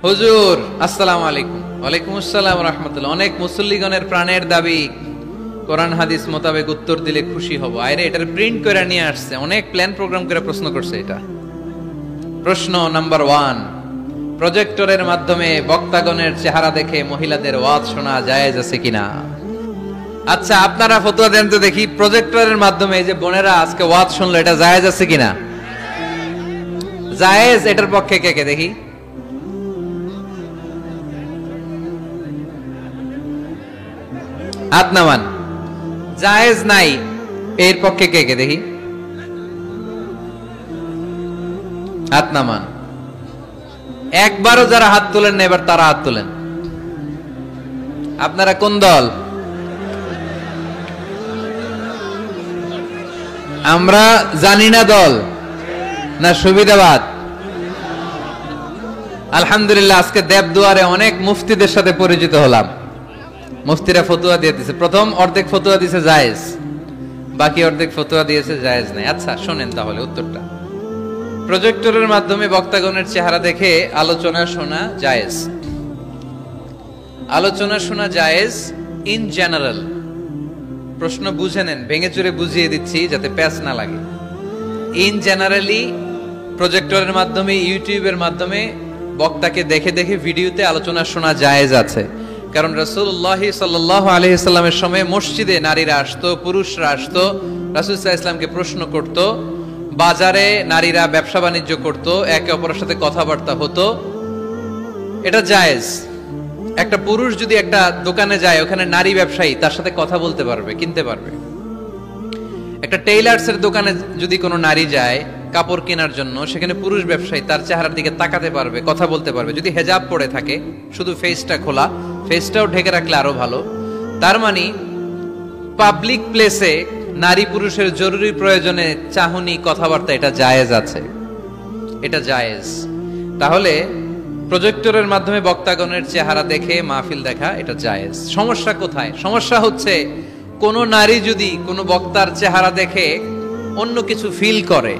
হুজুর আসসালামু আলাইকুম। ওয়ালাইকুম আসসালাম ওয়া রাহমাতুল্লাহ। অনেক মুসল্লিগণের প্রাণের দাবি, কোরআন হাদিস মোতাবেক উত্তর দিলে খুশি হব। আরে এটার প্রিন্ট করে নিয়ে আসছে, অনেক প্ল্যান প্রোগ্রাম করে প্রশ্ন করছে। এটা প্রশ্ন নাম্বার 1, প্রজেক্টরের মাধ্যমে বক্তাগণের চেহারা দেখে মহিলাদের ওয়াজ শোনা জায়েজ আছে কিনা? আচ্ছা আপনারা ফতোয়া দেন তো দেখি, প্রজেক্টরের মাধ্যমে এই যে বোনেরা আজকে ওয়াজ শুনলো, এটা জায়েজ আছে কিনা? জায়েজ, এটার পক্ষে কে কে দেখি? হাত নামান। জায়েজ নাই, এর পক্ষে কে কে দেখি? হাত নামান। একবারও যারা হাত তোলেন না এবার তারা হাত তোলেন। আপনারা কোন দল? আমরা জানি না দল না সুবিধাবাদ। আলহামদুলিল্লাহ আজকে দেবদুয়ারে অনেক মুফতিদের সাথে পরিচিত হলাম। মুফতিরা ফতোয়া দিয়ে দিয়েছে। প্রথম অর্ধেক ফতোয়া দিয়েছে জায়েজ, বাকি অর্ধেক ফতোয়া দিয়েছে জায়েজ নাই। আচ্ছা শোনেন তাহলে উত্তরটা। প্রজেক্টরের মাধ্যমে বক্তাগণের চেহারা দেখে আলোচনা শোনা জায়েজ। আলোচনা শোনা জায়েজ ইন জেনারেল। প্রশ্ন বুঝে নেন, ভেঙে চুরে বুঝিয়ে দিচ্ছি যাতে প্যাচ না লাগে। ইন জেনারেলি প্রজেক্টরের মাধ্যমে, ইউটিউবের মাধ্যমে বক্তাকে দেখে দেখে ভিডিওতে আলোচনা শোনা জায়েজ আছে। কারণ রাসূলুল্লাহ সাল্লাল্লাহু আলাইহি সাল্লামের সময় মসজিদে নারীরা আসতো, পুরুষরা আসতো, রাসূল সাল্লাল্লাহু আলাইহি সাল্লামকে প্রশ্ন করত। বাজারে নারীরা ব্যবসা বাণিজ্য করত, একে অপরের সাথে কথাবার্তা হতো, এটা জায়েজ। একটা পুরুষ যদি একটা দোকানে যায়, ওখানে নারী ব্যবসায়ী তার সাথে কথা বলতে পারবে, কিনতে পারবে। একটা টেইলার্সের দোকানে যদি কোনো নারী যায় কাপড় কেনার জন্য, সেখানে পুরুষ ব্যবসায়ী তার চেহারার দিকে তাকাতে পারবে, কথা বলতে পারবে। যদি হেজাব পরে থাকে, শুধু ফেসটা খোলা, ফেসটাও ঢেকে রাখলে আরো ভালো। তার মানে পাবলিক প্লেসে নারী পুরুষের জরুরি প্রয়োজনে চাহনি, কথাবার্তা, এটা জায়েজ আছে, এটা জায়েজ। তাহলে প্রজেক্টরের মাধ্যমে বক্তাগণের চেহারা দেখে মাহফিল দেখা, এটা জায়েজ। সমস্যা কোথায়? সমস্যা হচ্ছে কোন নারী যদি কোনো বক্তার চেহারা দেখে অন্য কিছু ফিল করে,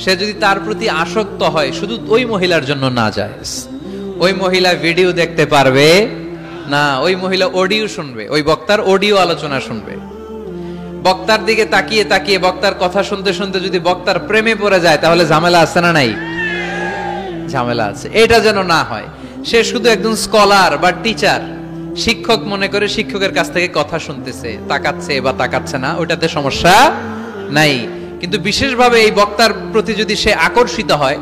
সে যদি তার প্রতি আসক্ত হয়, শুধু ওই মহিলার জন্য না জায়েজ। ওই মহিলা ভিডিও দেখতে পারবে না, ওই মহিলা অডিও শুনবে, ওই বক্তার অডিও আলোচনা শুনবে। বক্তার দিকে তাকিয়ে তাকিয়ে বক্তার কথা শুনতে শুনতে যদি বক্তার প্রেমে পড়ে যায়, তাহলে ঝামেলা আছে না নাই? ঝামেলা আছে। এটা যেন না হয়। সে শুধু একজন স্কলার বা টিচার, শিক্ষক মনে করে শিক্ষকের কাছ থেকে কথা শুনতেছে, তাকাচ্ছে বা তাকাচ্ছে না, ওটাতে সমস্যা নাই। কিন্তু বিশেষভাবে এই বক্তার প্রতি যদি সে আকর্ষিত হয়,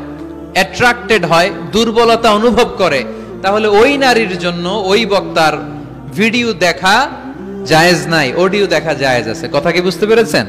অ্যাট্রাক্টেড হয়, দুর্বলতা অনুভব করে, তাহলে ওই নারীর জন্য ওই বক্তার ভিডিও দেখা জায়েজ নাই, অডিও দেখা জায়েজ আছে। কথা কি বুঝতে পেরেছেন?